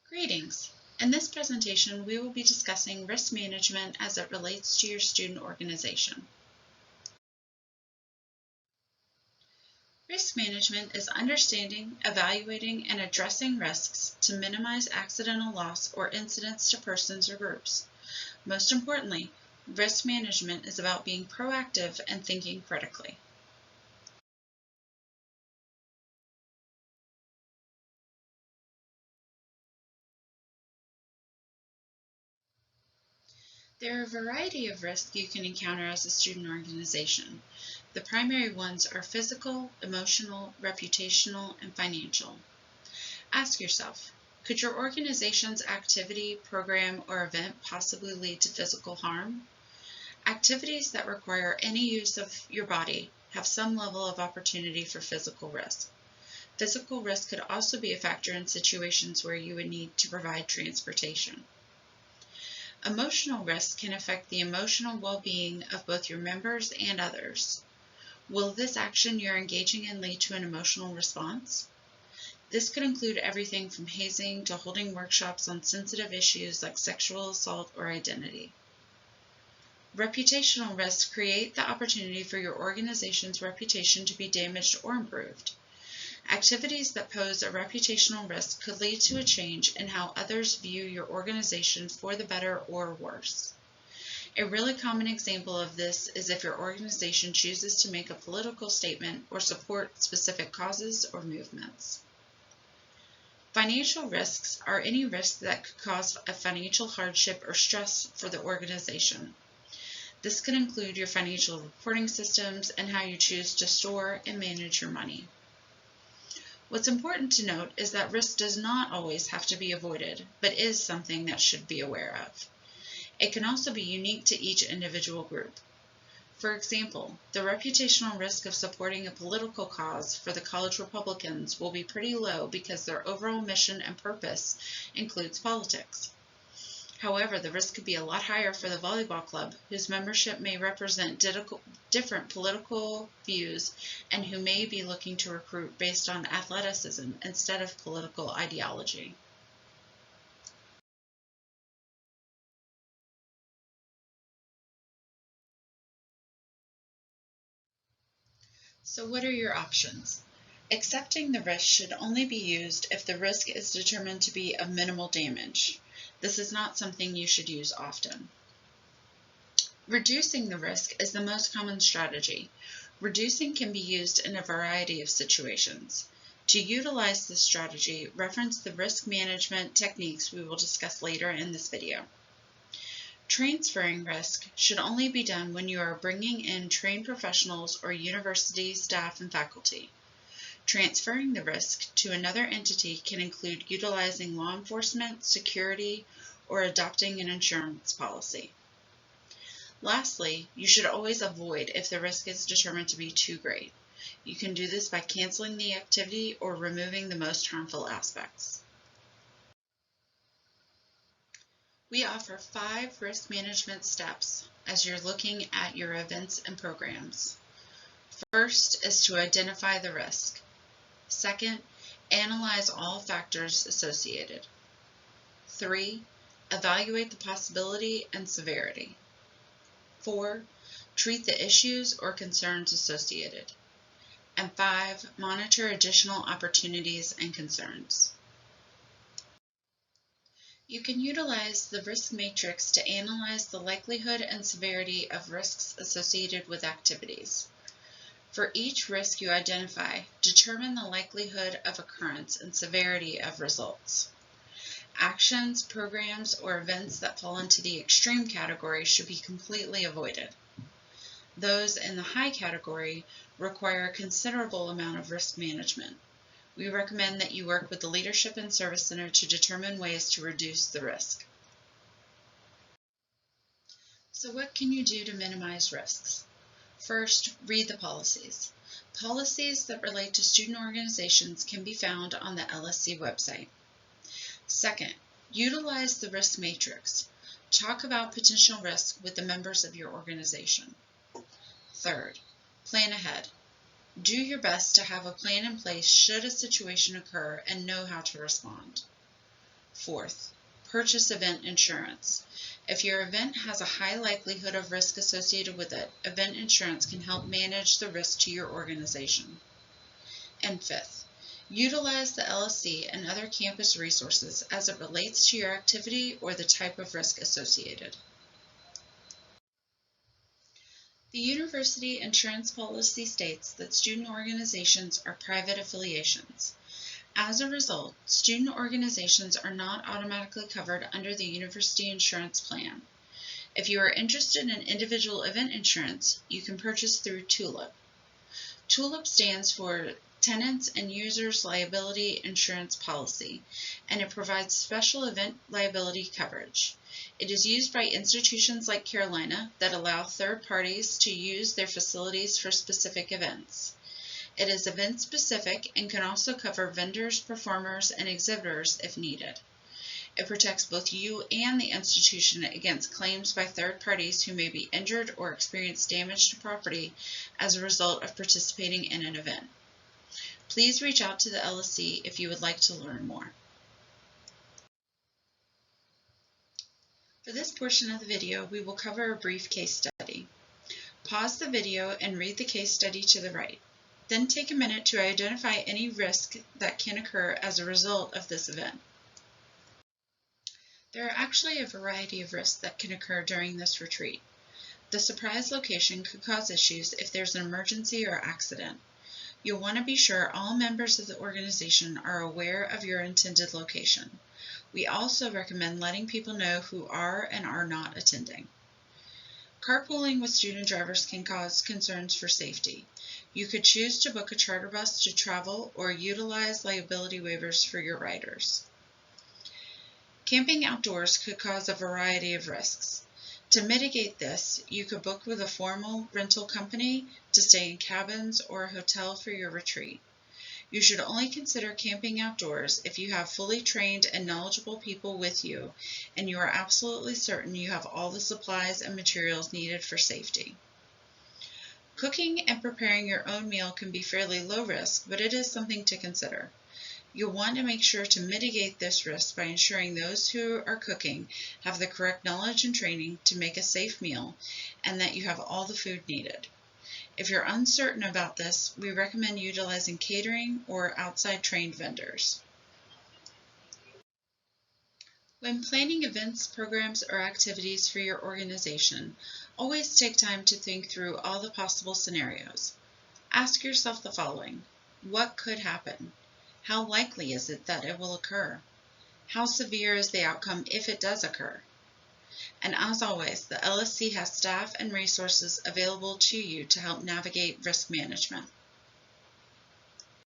Greetings. In this presentation, we will be discussing risk management as it relates to your student organization. Risk management is understanding, evaluating, and addressing risks to minimize accidental loss or incidents to persons or groups. Most importantly, risk management is about being proactive and thinking critically. There are a variety of risks you can encounter as a student organization. The primary ones are physical, emotional, reputational, and financial. Ask yourself, could your organization's activity, program, or event possibly lead to physical harm? Activities that require any use of your body have some level of opportunity for physical risk. Physical risk could also be a factor in situations where you would need to provide transportation. Emotional risk can affect the emotional well-being of both your members and others. Will this action you're engaging in lead to an emotional response? This could include everything from hazing to holding workshops on sensitive issues like sexual assault or identity. Reputational risks create the opportunity for your organization's reputation to be damaged or improved. Activities that pose a reputational risk could lead to a change in how others view your organization for the better or worse. A really common example of this is if your organization chooses to make a political statement or support specific causes or movements. Financial risks are any risk that could cause a financial hardship or stress for the organization. This can include your financial reporting systems and how you choose to store and manage your money. What's important to note is that risk does not always have to be avoided, but is something that should be aware of. It can also be unique to each individual group. For example, the reputational risk of supporting a political cause for the college Republicans will be pretty low because their overall mission and purpose includes politics. However, the risk could be a lot higher for the volleyball club, whose membership may represent different political views and who may be looking to recruit based on athleticism instead of political ideology. So what are your options? Accepting the risk should only be used if the risk is determined to be of minimal damage. This is not something you should use often. Reducing the risk is the most common strategy. Reducing can be used in a variety of situations. To utilize this strategy, reference the risk management techniques we will discuss later in this video. Transferring risk should only be done when you are bringing in trained professionals or university staff and faculty. Transferring the risk to another entity can include utilizing law enforcement, security, or adopting an insurance policy. Lastly, you should always avoid if the risk is determined to be too great. You can do this by canceling the activity or removing the most harmful aspects. We offer 5 risk management steps as you're looking at your events and programs. First is to identify the risk. Second, analyze all factors associated. 3, evaluate the possibility and severity. 4, treat the issues or concerns associated. And 5, monitor additional opportunities and concerns. You can utilize the risk matrix to analyze the likelihood and severity of risks associated with activities. For each risk you identify, determine the likelihood of occurrence and severity of results. Actions, programs, or events that fall into the extreme category should be completely avoided. Those in the high category require a considerable amount of risk management. We recommend that you work with the Leadership and Service Center to determine ways to reduce the risk. So what can you do to minimize risks? First, read the policies. Policies that relate to student organizations can be found on the LSC website. Second, utilize the risk matrix. Talk about potential risks with the members of your organization. Third, plan ahead. Do your best to have a plan in place should a situation occur and know how to respond. Fourth, purchase event insurance. If your event has a high likelihood of risk associated with it, event insurance can help manage the risk to your organization. And fifth, utilize the LSC and other campus resources as it relates to your activity or the type of risk associated. The university insurance policy states that student organizations are private affiliations. As a result, student organizations are not automatically covered under the university insurance plan. If you are interested in individual event insurance, you can purchase through TULIP. TULIP stands for Tenants and Users Liability Insurance Policy, and it provides special event liability coverage. It is used by institutions like Carolina that allow third parties to use their facilities for specific events. It is event specific and can also cover vendors, performers, and exhibitors if needed. It protects both you and the institution against claims by third parties who may be injured or experience damage to property as a result of participating in an event. Please reach out to the LSC if you would like to learn more. For this portion of the video, we will cover a brief case study. Pause the video and read the case study to the right. Then take a minute to identify any risk that can occur as a result of this event. There are actually a variety of risks that can occur during this retreat. The surprise location could cause issues if there's an emergency or accident. You'll want to be sure all members of the organization are aware of your intended location. We also recommend letting people know who are and are not attending. Carpooling with student drivers can cause concerns for safety. You could choose to book a charter bus to travel or utilize liability waivers for your riders. Camping outdoors could cause a variety of risks. To mitigate this, you could book with a formal rental company to stay in cabins or a hotel for your retreat. You should only consider camping outdoors if you have fully trained and knowledgeable people with you and you are absolutely certain you have all the supplies and materials needed for safety. Cooking and preparing your own meal can be fairly low risk, but it is something to consider. You'll want to make sure to mitigate this risk by ensuring those who are cooking have the correct knowledge and training to make a safe meal and that you have all the food needed. If you're uncertain about this, we recommend utilizing catering or outside trained vendors. When planning events, programs, or activities for your organization, always take time to think through all the possible scenarios. Ask yourself the following: what could happen? How likely is it that it will occur? How severe is the outcome if it does occur? And as always, the LSC has staff and resources available to you to help navigate risk management.